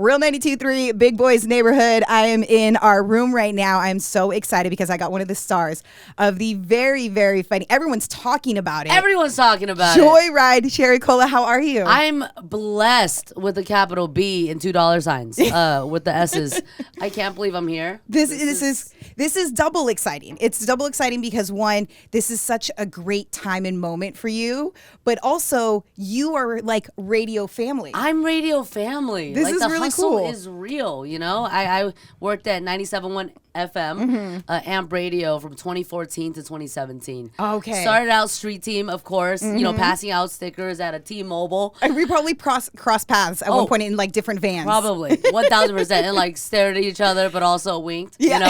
Real 92.3, Big Boys Neighborhood. I am in our room right now. I'm so excited because I got one of the stars of the very, very funny. Everyone's talking about it. Everyone's talking about it. Joyride, Sherry Cola. How are you? I'm blessed with a capital B and $2 signs with the S's. I can't believe I'm here. This is double exciting. It's double exciting because one, this is such a great time and moment for you, but also you are like radio family. I'm radio family. This like is the really hustle cool. is real, you know? I worked at 97.1 FM, AMP radio from 2014 to 2017. Okay. Started out street team, of course, you know, passing out stickers at a T-Mobile. And we probably crossed paths at one point in like different vans. Probably 1,000%, and like stared at each other, but also winked. Yeah. You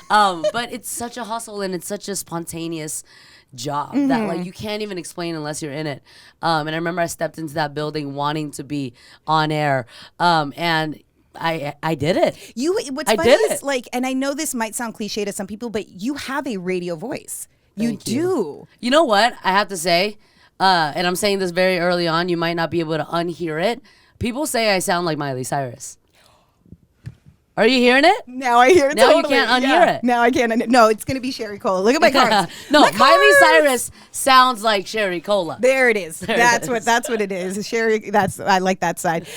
know, but it's such a hustle and it's such a spontaneous job that like you can't even explain unless you're in it. And I remember I stepped into that building wanting to be on air, and I did it. What's I funny did is it. like, and I know this might sound cliche to some people, but you have a radio voice. You Thank do. You know what I have to say, and I'm saying this very early on. You might not be able to unhear it. People say I sound like Miley Cyrus. Are you hearing it? Now I hear it. Now you totally. can't unhear it. Now I can't. No, it's gonna be Sherry Cola. Look at my cards. No, My Miley cards! Cyrus sounds like Sherry Cola. There it is. That's is. what it is. Sherry. I like that side.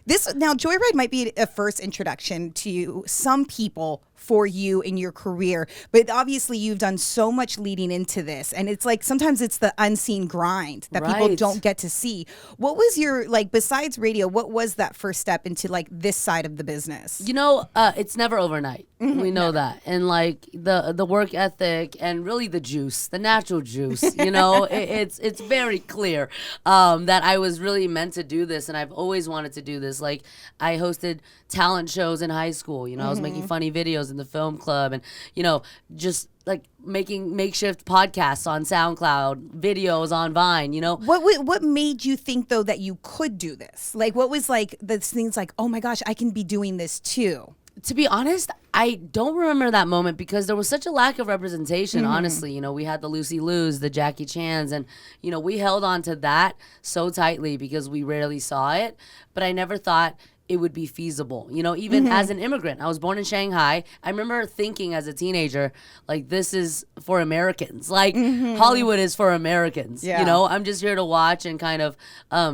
This now Joyride might be a first introduction to some people for you in your career, but obviously you've done so much leading into this, and it's like sometimes it's the unseen grind that people Right. don't get to see. What was your like besides radio? What was that first step into like this side of the business? You know, it's never overnight. We know that, and like the work ethic and really the juice, the natural juice. You know, it's very clear that I was really meant to do this, and I've always wanted to do this. Like I hosted talent shows in high school. You know, I was making funny videos in the film club, and you know, just like making makeshift podcasts on SoundCloud, videos on Vine. You know, What made you think though that you could do this? Like what was like the things like, oh my gosh, I can be doing this too? to be honest, I don't remember that moment because there was such a lack of representation, honestly. You know, we had the Lucy Liu's, the Jackie Chan's, and, you know, we held on to that so tightly because we rarely saw it. But I never thought it would be feasible. You know, even as an immigrant, I was born in Shanghai. I remember thinking as a teenager, like, this is for Americans. Like, Hollywood is for Americans. Yeah. You know, I'm just here to watch and kind of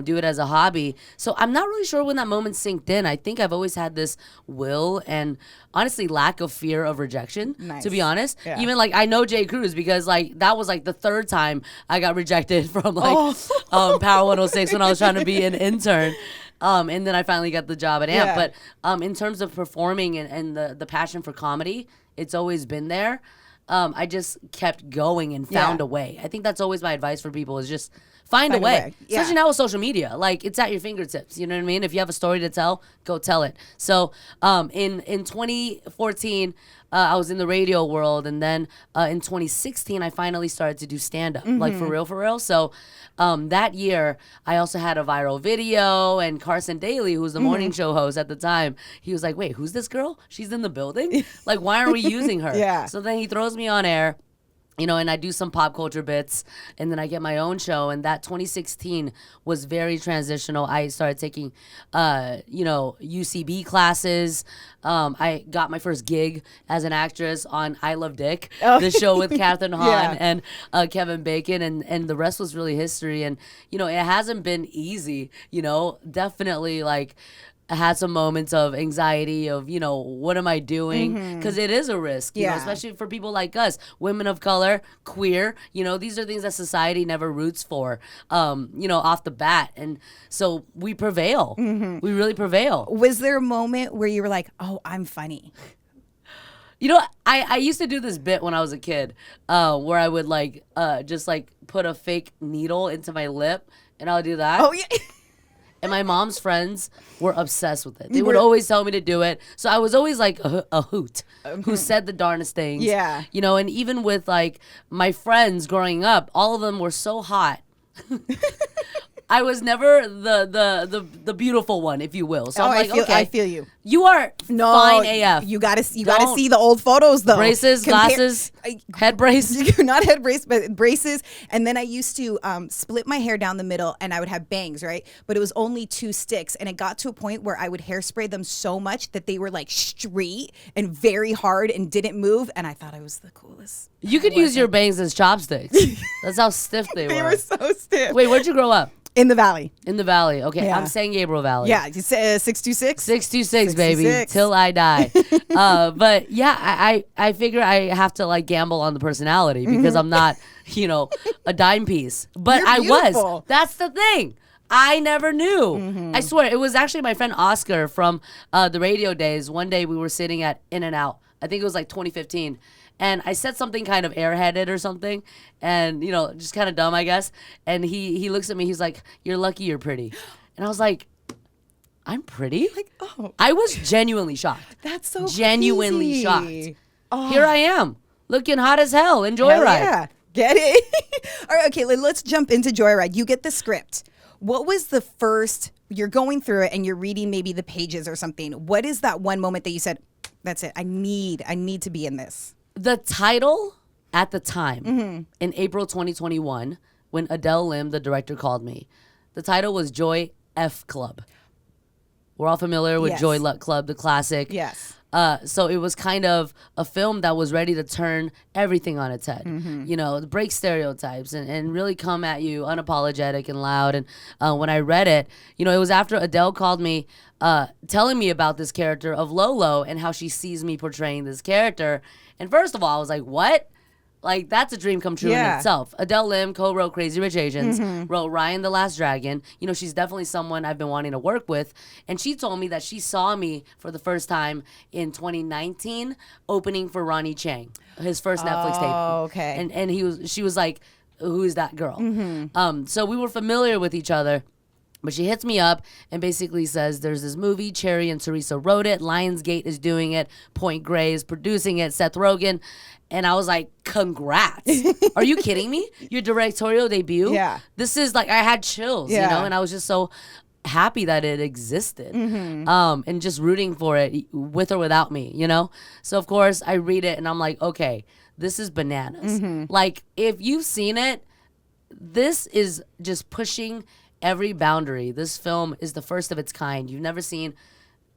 do it as a hobby. So I'm not really sure when that moment synced in. I think I've always had this will and honestly lack of fear of rejection, to be honest. Yeah. Even like I know Jay Cruz because like that was like the third time I got rejected from like Power 106 when I was trying to be an intern. And then I finally got the job at AMP. Yeah. But in terms of performing and the passion for comedy, it's always been there. I just kept going and found Yeah. a way. I think that's always my advice for people is just find a way. Yeah. Especially now with social media. Like, it's at your fingertips. You know what I mean? If you have a story to tell, go tell it. So in 2014, I was in the radio world. And then in 2016, I finally started to do stand-up. Like, for real. So that year, I also had a viral video. And Carson Daly, who was the morning show host at the time, he was like, wait, who's this girl? She's in the building? Like, why aren't we using her? Yeah. So then he throws me on air. You know, and I do some pop culture bits, and then I get my own show. And that 2016 was very transitional. I started taking, you know, UCB classes. I got my first gig as an actress on I Love Dick, the show with Catherine Hahn and Kevin Bacon, and the rest was really history. And, you know, it hasn't been easy, you know, definitely like, I had some moments of anxiety of, you know, what am I doing? Because it is a risk, you know, especially for people like us, women of color, queer, you know, these are things that society never roots for, you know, off the bat. And so we prevail. We really prevail. Was there a moment where you were like, oh, I'm funny? You know, I used to do this bit when I was a kid where I would like just like put a fake needle into my lip and I would do that. Oh, yeah. And my mom's friends were obsessed with it. They would always tell me to do it. So I was always like a hoot who said the darndest things. Yeah. You know, and even with like my friends growing up, all of them were so hot. I was never the beautiful one, if you will. So I'm like, okay, I feel you. You are fine AF. You gotta see the old photos though. Braces, glasses, head brace. Not head brace, but braces. And then I used to split my hair down the middle, and I would have bangs, right? But it was only 2 sticks, and it got to a point where I would hairspray them so much that they were like straight and very hard and didn't move. And I thought I was the coolest. You could use your bangs as chopsticks. That's how stiff they were. They were so stiff. Wait, where'd you grow up? In the valley. In the valley. Okay, Yeah. I'm San Gabriel Valley. Yeah, you say 626? 626, baby, till I die. But yeah, I figure I have to like gamble on the personality because I'm not, a dime piece. But You're I beautiful. was. That's the thing. I never knew. I swear, it was actually my friend Oscar from the radio days. One day we were sitting at In-N-Out. I think it was like 2015. And I said something kind of airheaded or something, and just kind of dumb, I guess. And he looks at me. He's like, "You're lucky you're pretty," and I was like, "I'm pretty." Like, oh, I was genuinely shocked. that's so Genuinely crazy. shocked. Oh, Here I am, looking hot as hell in hell Joyride. yeah. Get it? All right, okay, let's jump into Joyride. You get the script. What was the first, you're going through it and you're reading maybe the pages or something. What is that one moment that you said, that's it, I need to be in this? The title at the time, in April 2021, when Adele Lim, the director, called me, the title was Joy F Club. We're all familiar with Yes. Joy Luck Club, the classic. Yes. So it was kind of a film that was ready to turn everything on its head, break stereotypes and really come at you unapologetic and loud. And when I read it, it was after Adele called me telling me about this character of Lolo and how she sees me portraying this character. And first of all, I was like, what? Like, that's a dream come true in itself. Adele Lim co-wrote Crazy Rich Asians, wrote Ryan the Last Dragon. She's definitely someone I've been wanting to work with. And she told me that she saw me for the first time in 2019 opening for Ronnie Chang, his first Netflix tape. Oh, okay. And she was like, who is that girl? So we were familiar with each other. But she hits me up and basically says, there's this movie, Cherry and Teresa wrote it, Lionsgate is doing it, Point Grey is producing it, Seth Rogen. And I was like, congrats. Are you kidding me? Your directorial debut? Yeah. This is like, I had chills, Yeah. and I was just so happy that it existed. And just rooting for it with or without me, So of course I read it and I'm like, okay, this is bananas. Like, if you've seen it, this is just pushing every boundary. This film is the first of its kind. You've never seen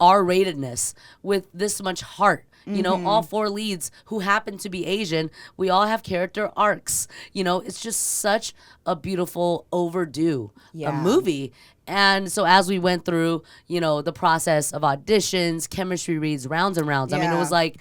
R-ratedness with this much heart. All 4 leads who happen to be Asian, we all have character arcs. It's just such a beautiful, overdue movie. And so as we went through, the process of auditions, chemistry reads, rounds and rounds. I mean, it was like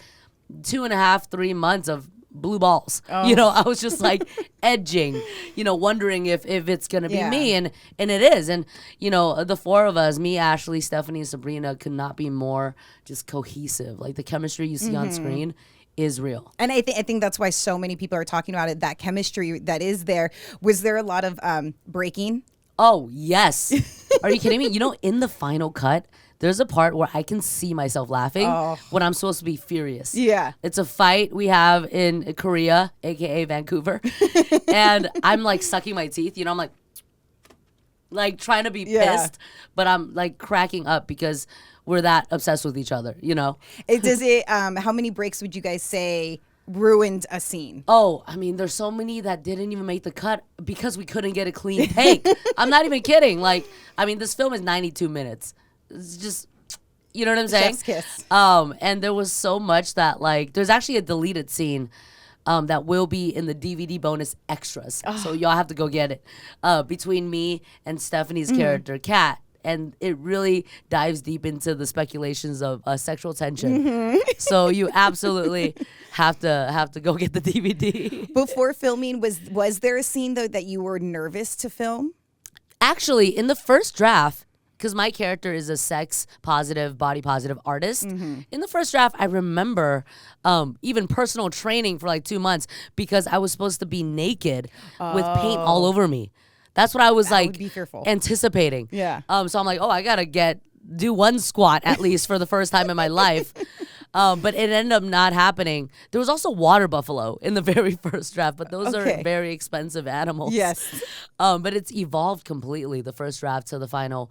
2.5, 3 months of blue balls. I was just like edging, wondering if it's gonna be me, and it is. And the 4 of us, me, Ashley, Stephanie, and Sabrina, could not be more just cohesive. Like, the chemistry you see on screen is real. And I think that's why so many people are talking about it, that chemistry that is there. Was there a lot of breaking? Oh, yes. Are you kidding me? In the final cut, there's a part where I can see myself laughing when I'm supposed to be furious. Yeah. It's a fight we have in Korea, aka Vancouver. And I'm like sucking my teeth, I'm like trying to be pissed, but I'm like cracking up because we're that obsessed with each other, How many breaks would you guys say ruined a scene? Oh, I mean, there's so many that didn't even make the cut because we couldn't get a clean take. I'm not even kidding. Like, I mean, this film is 92 minutes. It's just, you know what I'm saying? Chef's kiss. And there was so much that, like, there's actually a deleted scene that will be in the DVD bonus extras. So y'all have to go get it. Between me and Stephanie's character, Kat. And it really dives deep into the speculations of sexual tension. So you absolutely have to go get the DVD. Before filming, was there a scene though that you were nervous to film? Actually, in the first draft, because my character is a sex positive, body positive artist. In the first draft, I remember even personal training for like 2 months because I was supposed to be naked with paint all over me. That's what I was would be fearful. anticipating. Yeah. So I'm like, oh, I gotta do one squat at least for the first time in my life. But it ended up not happening. There was also water buffalo in the very first draft, but those are very expensive animals. Yes. But it's evolved completely, the first draft to the final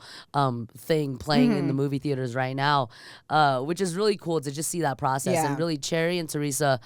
thing playing in the movie theaters right now, which is really cool to just see that process. Yeah. And really, Cherry and Teresa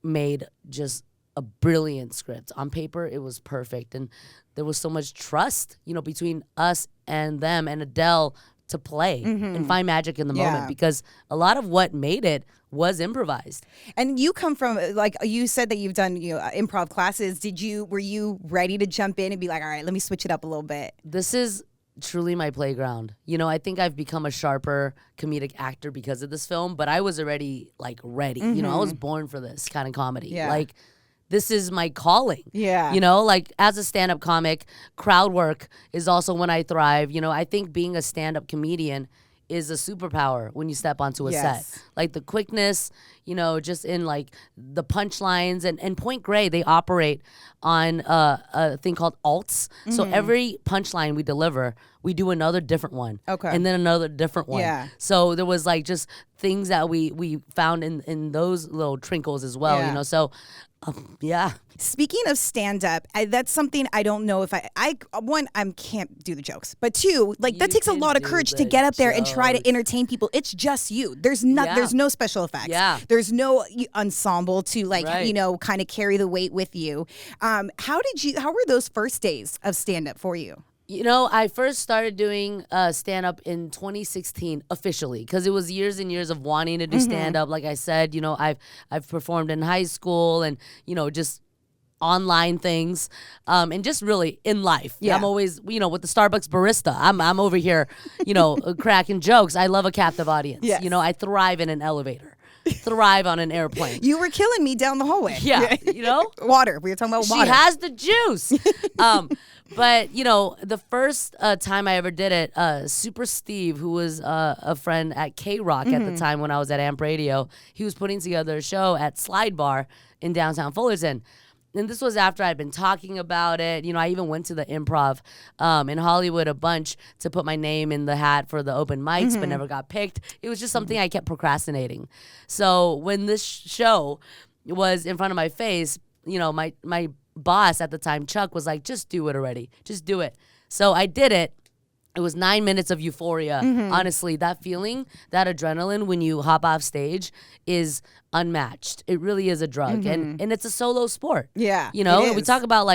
made just a brilliant script. On paper, it was perfect. And there was so much trust, between us and them and Adele to play and find magic in the moment, because a lot of what made it was improvised. And you come from, like you said that you've done improv classes. Were you ready to jump in and be like, all right, let me switch it up a little bit? This is truly my playground. I think I've become a sharper comedic actor because of this film, but I was already ready. I was born for this kind of comedy. Yeah. This is my calling. Yeah. As a stand-up comic, crowd work is also when I thrive. I think being a stand-up comedian is a superpower when you step onto a set. The quickness, just in the punchlines and Point Grey, they operate on a thing called alts. So every punchline we deliver, we do another different one. Okay. And then another different one. Yeah. So there was just things that we found in those little trinkles as well, Yeah. So yeah. Speaking of stand-up, that's something I don't know if I can't do the jokes, but two, that You takes a can lot of do courage to the get up there and try to jokes. entertain people. It's just you. There's no special effects. Yeah. There's no ensemble to Right. kind of carry the weight with you. How were those first days of stand-up for you? I first started doing stand-up in 2016 officially, because it was years and years of wanting to do stand-up. Like I said, I've performed in high school and, just online things, and just really in life. Yeah. I'm always, with the Starbucks barista, I'm over here, cracking jokes. I love a captive audience. Yes. I thrive in an elevator, thrive on an airplane. You were killing me down the hallway. Yeah, Water. We were talking about water. She has the juice. But, the first time I ever did it, Super Steve, who was a friend at K-Rock at the time when I was at Amp Radio, he was putting together a show at Slide Bar in downtown Fullerton. And this was after I'd been talking about it. I even went to the Improv in Hollywood a bunch to put my name in the hat for the open mics, but never got picked. It was just something I kept procrastinating. So when this show was in front of my face, my boss at the time, Chuck, was like, just do it already. Just do it. So I did it. It was 9 minutes of euphoria. Honestly, that feeling, that adrenaline when you hop off stage is unmatched. It really is a drug. And it's a solo sport. Yeah, We it is. talk about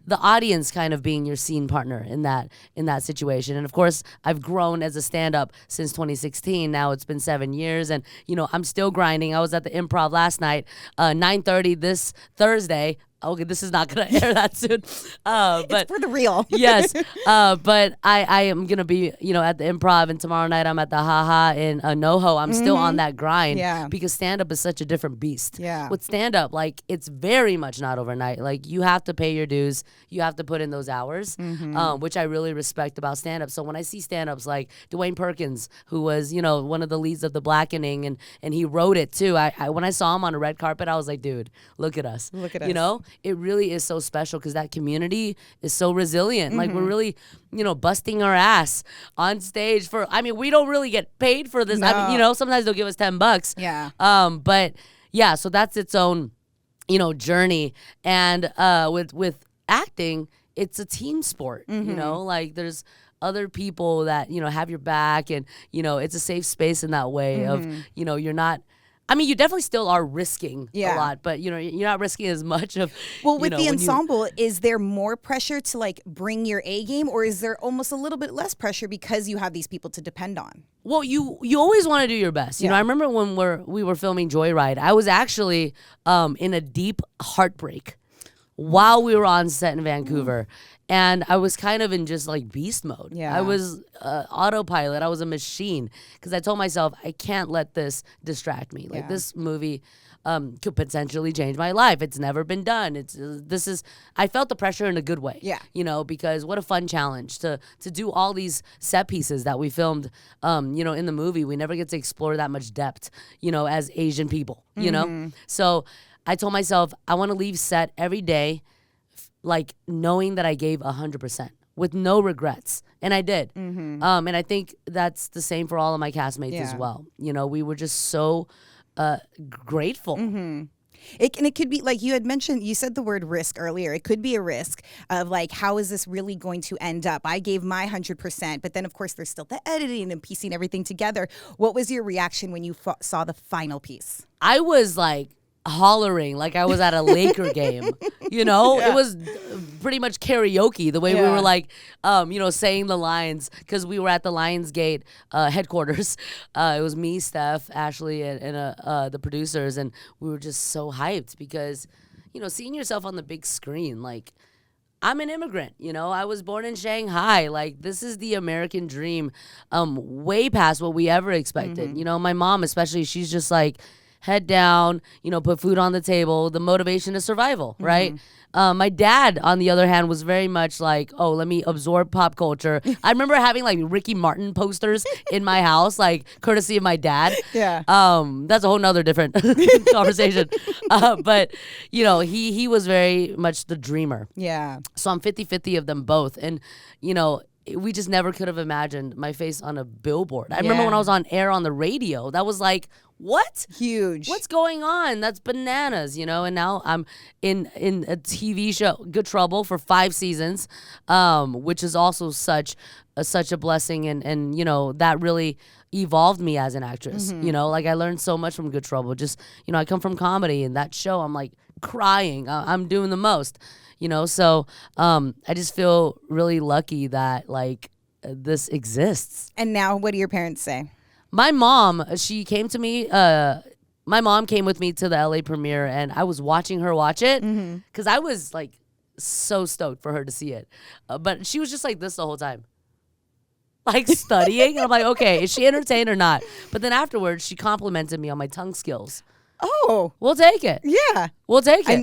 the audience kind of being your scene partner in that situation. And of course, I've grown as a stand-up since 2016. Now it's been 7 years and I'm still grinding. I was at the Improv last night, 9:30 this Thursday. Okay, this is not going to air that soon. But It's for the real. yes. But I am going to be, at the Improv, and tomorrow night I'm at the Haha in NoHo. I'm still on that grind. Yeah. Because stand-up is such a different beast. Yeah. With stand-up, it's very much not overnight. You have to pay your dues. You have to put in those hours, which I really respect about stand-up. So when I see stand-ups like Dwayne Perkins, who was, one of the leads of The Blackening, and he wrote it too. I when I saw him on a red carpet, I was like, dude, look at us. Look at us. It really is so special because that community is so resilient. We're really, busting our ass on stage we don't really get paid for this. No. Sometimes they'll give us $10. Yeah. But yeah, so that's its own, journey. And with acting, it's a team sport, there's other people that, have your back and, it's a safe space in that way of, you're not, you definitely still are risking a lot, but you're not risking as much of. Well, with the ensemble, is there more pressure to bring your A game, or is there almost a little bit less pressure because you have these people to depend on? Well, you always want to do your best. I remember when we were filming Joyride, I was actually in a deep heartbreak while we were on set in Vancouver. And I was kind of in just beast mode. Yeah. I was autopilot. I was a machine because I told myself I can't let this distract me. This movie could potentially change my life. It's never been done. I felt the pressure in a good way. Yeah. Because what a fun challenge to do all these set pieces that we filmed, in the movie. We never get to explore that much depth, as Asian people, So I told myself I want to leave set every day knowing that I gave 100% with no regrets. And I did. And I think that's the same for all of my castmates as well. We were just so grateful. It could be like you had mentioned, you said the word risk earlier. It could be a risk of like, how is this really going to end up? I gave my 100%, but then of course there's still the editing and piecing everything together. What was your reaction when you saw the final piece? I was like hollering like I was at a Laker game. You know, it was pretty much karaoke the way we were like, saying the lines, because we were at the Lionsgate headquarters. It was me, Steph, Ashley, and the producers, and we were just so hyped because, seeing yourself on the big screen, like, I'm an immigrant, I was born in Shanghai. Like, this is the American dream, way past what we ever expected. My mom especially, she's just like, head down, put food on the table, the motivation is survival, right? My dad, on the other hand, was very much like, oh, let me absorb pop culture. I remember having like Ricky Martin posters in my house, like courtesy of my dad. Yeah. That's a whole nother different conversation. But, he was very much the dreamer. Yeah. So I'm 50-50 of them both. And, we just never could have imagined my face on a billboard. I remember when I was on air on the radio, that was like, what? Huge. What's going on? That's bananas, And now I'm in a TV show, Good Trouble, for 5 seasons, which is also such a blessing, and that really evolved me as an actress. Like I learned so much from Good Trouble. Just I come from comedy, and that show I'm like crying. I'm doing the most. So I just feel really lucky that like this exists. And now, what do your parents say? My mom, she came to me. My mom came with me to the LA premiere, and I was watching her watch it because I was like so stoked for her to see it. But she was just like this the whole time, like studying. And I'm like, okay, is she entertained or not? But then afterwards, she complimented me on my tongue skills. Oh, we'll take it. Yeah, we'll take it.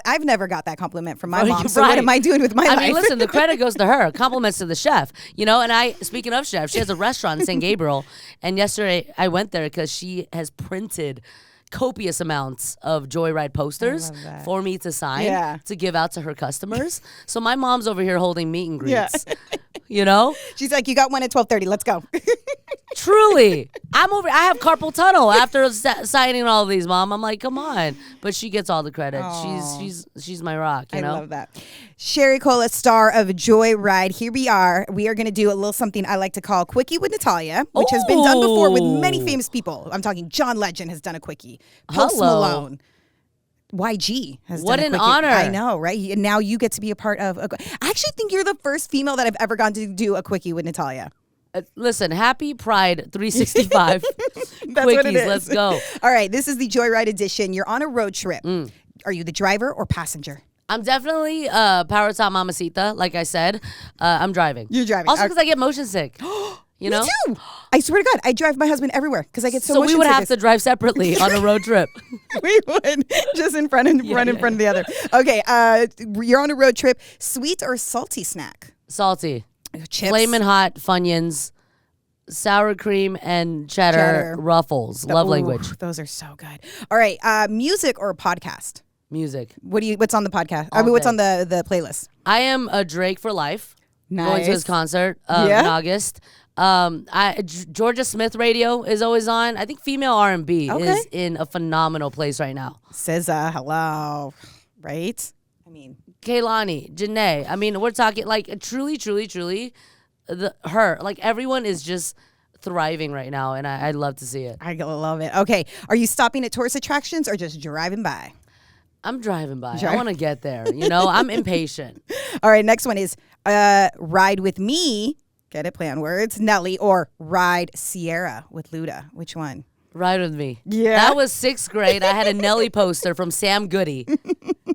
I've never got that compliment from my mom. So what am I doing with my life? I mean, listen, the credit goes to her. Compliments to the chef, And speaking of chef, she has a restaurant in San Gabriel. And yesterday I went there because she has printed copious amounts of Joyride posters for me to sign to give out to her customers. So my mom's over here holding meet and greets. She's like, you got one at 12:30. Let's go. Truly, I have carpal tunnel after signing all of these, Mom. I'm like, come on, but she gets all the credit. Aww. She's my rock. I love that. Sherry Cola, star of Joyride. Here we are. We are going to do a little something I like to call quickie with Natalya, which has been done before with many famous people. I'm talking John Legend has done a quickie. Post Malone. YG has what done a an quickie. honor. I know, right? And now you get to be a part of. I actually think you're the first female that I've ever gotten to do a quickie with Natalya. Listen, happy Pride 365. That's Quickies, what it is. let's go. All right, this is the Joyride edition. You're on a road trip. Are you the driver or passenger? I'm definitely Power Top Mamacita, like I said. I'm driving. You're driving. Also because I get motion sick. Me too. I swear to God, I drive my husband everywhere because I get so we would have to drive separately on a road trip. We would, just in front of the other. Okay, you're on a road trip. Sweet or salty snack? Salty. Chips. Flamin' Hot Funyuns, sour cream and cheddar. Ruffles. Love language. Those are so good. All right, music or podcast? Music. What's on the podcast? What's on the playlist? I am a Drake for life. Nice. Going to his concert in August. Georgia Smith radio is always on. I think female R&B is in a phenomenal place right now. SZA, hello. Right? I mean, Kehlani, Janae. I mean, we're talking like truly, her. Like everyone is just thriving right now, and I'd love to see it. I love it. Okay, are you stopping at tourist attractions or just driving by? I'm driving by. I want to get there. I'm impatient. All right, next one is Ride With Me. Get it? Play on words. Nelly or Ride Sierra with Luda. Which one? Ride With Me. Yeah. That was 6th grade. I had a Nelly poster from Sam Goody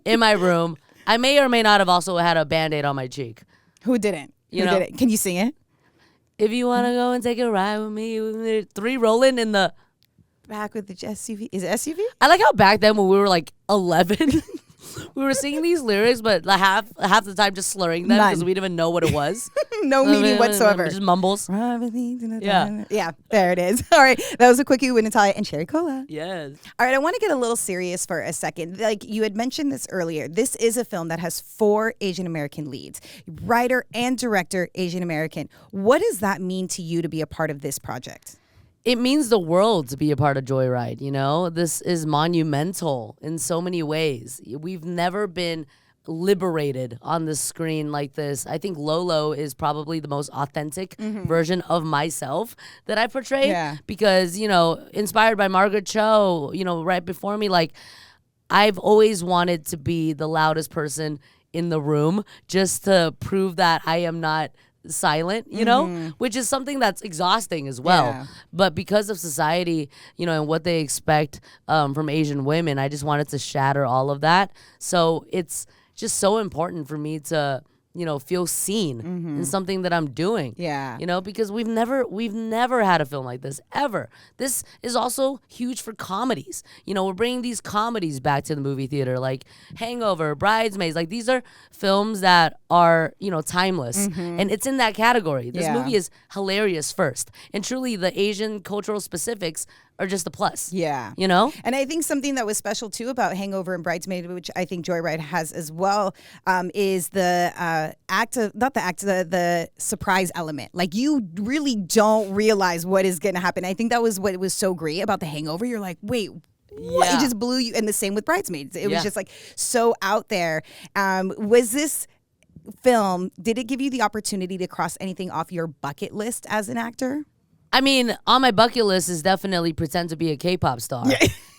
in my room. I may or may not have also had a Band-Aid on my cheek. Who didn't? Who did it? Can you sing it? If you want to go and take a ride with me, 3 rolling in the... Back with the SUV. Is it SUV? I like how back then when we were like 11, we were singing these lyrics, but like half the time just slurring them because we didn't even know what it was. No meaning whatsoever. Just mumbles. Yeah, there it is. All right, that was a quickie with Natalya and Sherry Cola. Yes. All right, I want to get a little serious for a second. Like you had mentioned this earlier, this is a film that has 4 Asian American leads, writer and director Asian American. What does that mean to you to be a part of this project? it means the world to be a part of Joyride, you know? This is monumental in so many ways. We've never been liberated on the screen like this. I think Lolo is probably the most authentic version of myself that I portray. Yeah. Because, you know, inspired by Margaret Cho, you know, right before me, like, I've always wanted to be the loudest person in the room just to prove that I am not silent, you know, which is something that's exhausting as well. Yeah. But because of society, you know, and what they expect from Asian women, I just wanted to shatter all of that. So it's just so important for me to, you know, feel seen in something that I'm doing. Yeah. You know, because we've never had a film like this ever. This is also huge for comedies. You know, we're bringing these comedies back to the movie theater, like Hangover, Bridesmaids. Like, these are films that are, you know, timeless, and it's in that category. This movie is hilarious first, and truly the Asian cultural specifics are just a plus. Yeah. You know? And I think something that was special too about Hangover and Bridesmaid, which I think Joyride has as well, is the the surprise element. Like, you really don't realize what is going to happen. I think that was what was so great about the Hangover. You're like, wait, what? Yeah. It just blew you. And the same with Bridesmaids. It was just like so out there. Was this film, did it give you the opportunity to cross anything off your bucket list as an actor? I mean, on my bucket list is definitely pretend to be a K-pop star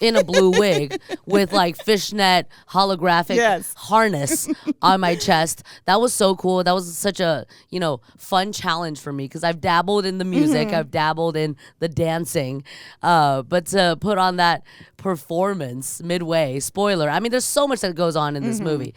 in a blue wig with like fishnet holographic harness on my chest. That was so cool. That was such a, you know, fun challenge for me because I've dabbled in the music, I've dabbled in the dancing, but to put on that performance midway, spoiler, I mean, there's so much that goes on in this movie.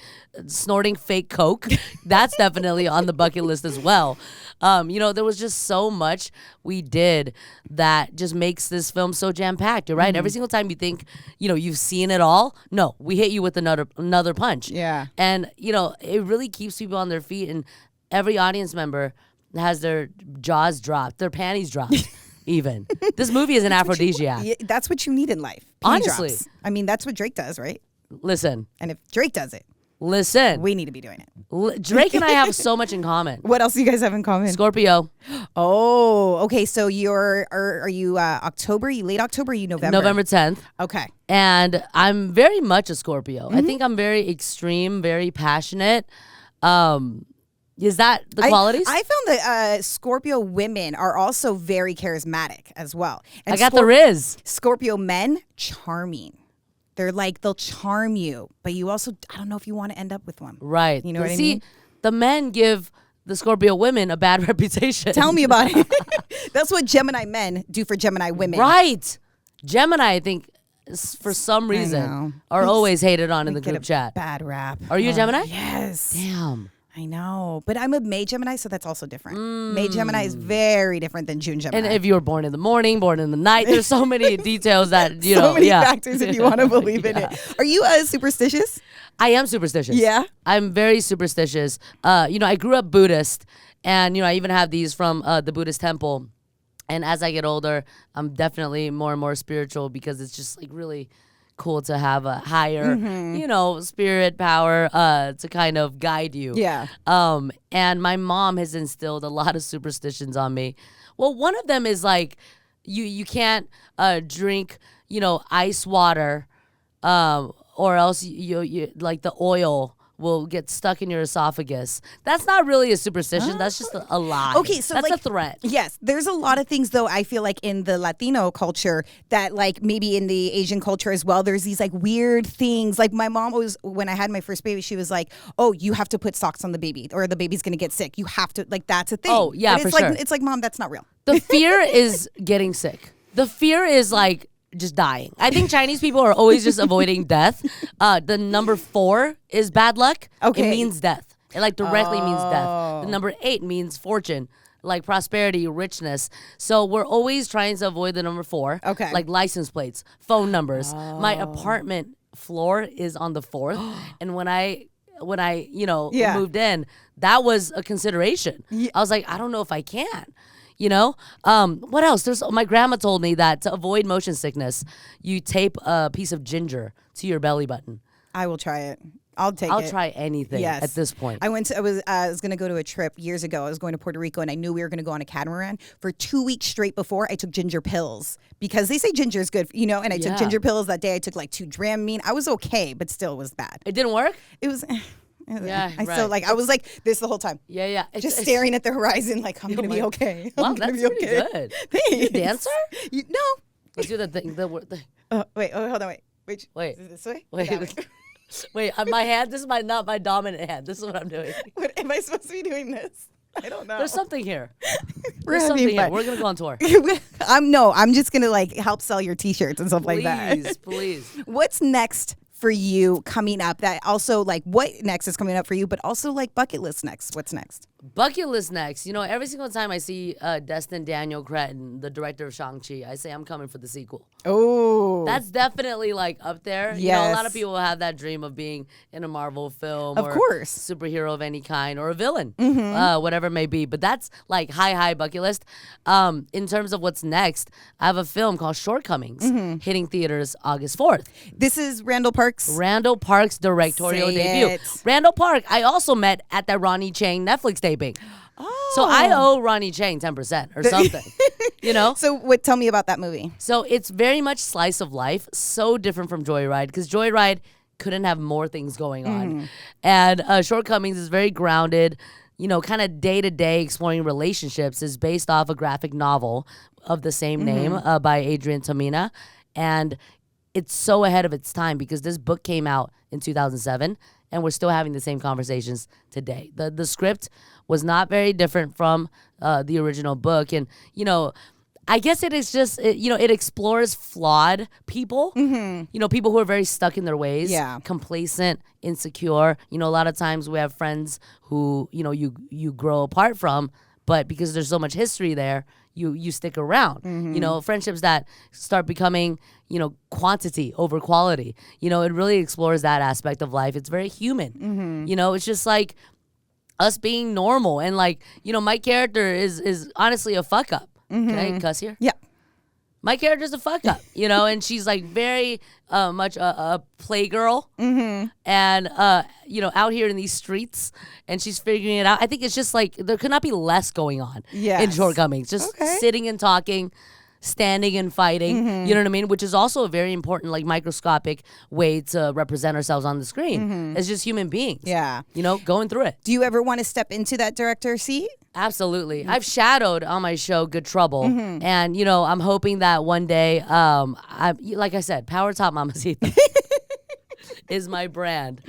Snorting fake coke, that's definitely on the bucket list as well. You know, there was just so much we did that just makes this film so jam-packed. You're right. Every single time you think, you know, you've seen it all, no, we hit you with another punch. Yeah. And, you know, it really keeps people on their feet, and every audience member has their jaws dropped, their panties dropped. Even this movie is an aphrodisiac. That's what you need in life. Honestly. Drops. I mean, that's what Drake does, right? Listen. And if Drake does it, we need to be doing it. Drake and I have so much in common. What else do you guys have in common? Scorpio. Oh, okay. So are you October? Are you late October? Or are you November? November 10th. Okay. And I'm very much a Scorpio. I think I'm very extreme, very passionate. Is that the qualities? I found that Scorpio women are also very charismatic as well. And I got the Riz. Scorpio men, charming. They're like, they'll charm you, but you also, I don't know if you want to end up with one. Right. You know what I mean? The men give the Scorpio women a bad reputation. Tell me about it. That's what Gemini men do for Gemini women. Right. Gemini, I think, for some reason, are always hated on in the group chat. Bad rap. Are you a Gemini? Yes. Damn. I know, but I'm a May Gemini, so that's also different. May Gemini is very different than June Gemini. And if you were born in the morning, born in the night, there's so many details that, you know. So many factors if you want to believe in it. Are you superstitious? I am superstitious. Yeah? I'm very superstitious. You know, I grew up Buddhist, and, you know, I even have these from the Buddhist temple. And as I get older, I'm definitely more and more spiritual because it's just like really cool to have a higher, you know, spirit power to kind of guide you. Yeah. And my mom has instilled a lot of superstitions on me. Well, one of them is like you can't drink, you know, ice water, or else you like the oil will get stuck in your esophagus. That's not really a superstition. That's just a lie. Okay, so that's like, a threat. Yes, there's a lot of things though. I feel like in the Latino culture that like maybe in the Asian culture as well. There's these like weird things. Like my mom always, when I had my first baby, she was like, "Oh, you have to put socks on the baby, or the baby's gonna get sick. You have to like that's a thing." Oh yeah, but it's for like, sure. It's like, Mom, that's not real. The fear is getting sick. The fear is like just dying. I think Chinese people are always just avoiding death. The number 4 is bad luck. Okay. It means death. It like directly means death. The number 8 means fortune, like prosperity, richness. So we're always trying to avoid the number 4. Okay. Like license plates, phone numbers. My apartment floor is on the 4th. And when I you know, moved in, that was a consideration. I was like, I don't know if I can. You know, what else? My grandma told me that to avoid motion sickness, you tape a piece of ginger to your belly button. I will try it. I'll take I'll it. try anything at this point. I was going to go to a trip years ago. I was going to Puerto Rico, and I knew we were going to go on a catamaran. For 2 weeks straight before, I took ginger pills because they say ginger is good, and I took ginger pills that day. I took like 2 Dramamine. I was okay, but still it was bad. It didn't work? It was... Yeah, still I was like this the whole time. Yeah. Just staring at the horizon like I'm going to be okay. Wow, that's pretty good. Thanks. You a dancer? No. Let's do the thing. Wait, hold on, wait. Wait. Is it this way? Wait, my hand, this is not my dominant hand. This is what I'm doing. What, am I supposed to be doing this? I don't know. There's something here. We're having fun. We're going to go on tour. I'm just going to like help sell your t-shirts and stuff like that. Please. What's next for you coming up? That also like what next is coming up for you, but also like bucket list next. What's next? Bucket list next. Every single time I see Destin Daniel Cretton, the director of Shang-Chi, I say I'm coming for the sequel. Oh. That's definitely like up there. Yes. A lot of people have that dream of being in a Marvel film of or course. superhero of any kind or a villain, whatever it may be. But that's like high bucket list. In terms of what's next, I have a film called Shortcomings hitting theaters August 4th. This is Randall Park's directorial debut. Randall Park, I also met at that Ronnie Chang Netflix taping. Oh. So I owe Ronnie Chang 10% or something, So tell me about that movie. So it's very much slice of life, so different from Joyride, because Joyride couldn't have more things going on. And Shortcomings is very grounded, kind of day-to-day exploring relationships, is based off a graphic novel of the same name by Adrian Tomina. And it's so ahead of its time because this book came out in 2007 and we're still having the same conversations today. The script was not very different from the original book. And, I guess it is just, it explores flawed people, people who are very stuck in their ways, complacent, insecure. A lot of times we have friends who, you grow apart from, but because there's so much history there, you stick around. Friendships that start becoming, quantity over quality. It really explores that aspect of life. It's very human. It's just like us being normal. And like, my character is honestly a fuck up. Can I cuss here? Yeah. My character's a fuck up, and she's like very much a playgirl and, out here in these streets and she's figuring it out. I think it's just like there could not be less going on in Shortcomings. Just sitting and talking, standing and fighting, you know what I mean? Which is also a very important, like microscopic way to represent ourselves on the screen as just human beings. Yeah. Going through it. Do you ever want to step into that director seat? Absolutely. I've shadowed on my show Good Trouble. And, I'm hoping that one day, like I said, Power Top Mamacita is my brand.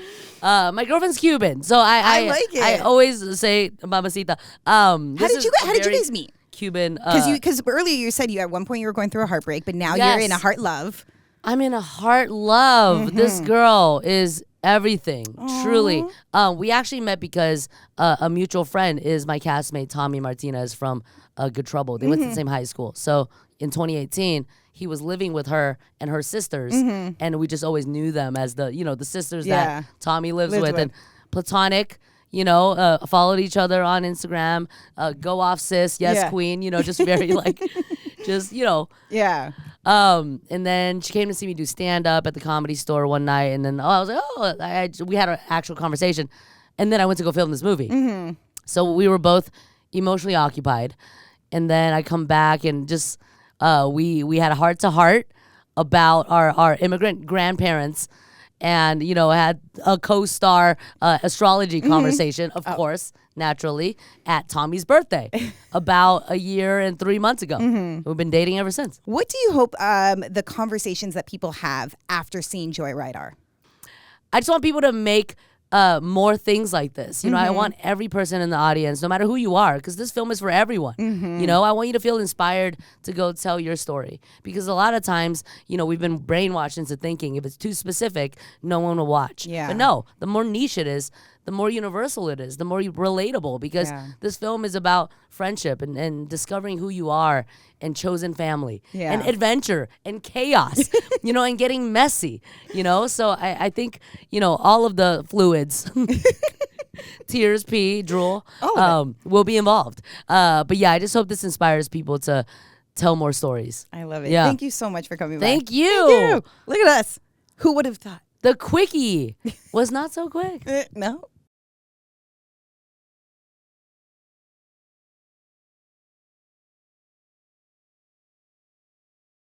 My girlfriend's Cuban. So I like it. I always say Mamacita. How did you guys meet? Cuban. Because earlier you said at one point you were going through a heartbreak, but now you're in a heart love. I'm in a heart love. This girl is everything. Aww. Truly. We actually met because a mutual friend is my castmate Tommy Martinez from Good Trouble. They went to the same high school. So in 2018, he was living with her and her sisters, and we just always knew them as the sisters that Tommy lives with. And platonic. Followed each other on Instagram. Go off, sis. Yes, queen. Just very like, just Yeah. And then she came to see me do stand up at the Comedy Store one night, and then I was like, we had an actual conversation, and then I went to go film this movie. So we were both emotionally occupied, and then I come back and just we had a heart to heart about our immigrant grandparents. And, had a co-star astrology conversation, of course, naturally, at Tommy's birthday about a year and 3 months ago. We've been dating ever since. What do you hope the conversations that people have after seeing Joyride are? I just want people to make more things like this. I want every person in the audience, no matter who you are, because this film is for everyone. I want you to feel inspired to go tell your story. Because a lot of times, we've been brainwashed into thinking if it's too specific, no one will watch. Yeah. But no, the more niche it is, the more universal it is, the more relatable, because this film is about friendship and discovering who you are and chosen family and adventure and chaos, and getting messy, So I think, all of the fluids, tears, pee, drool, will be involved. But yeah, I just hope this inspires people to tell more stories. I love it. Yeah. Thank you so much for coming by. Thank you. Look at us. Who would have thought? The quickie was not so quick. No.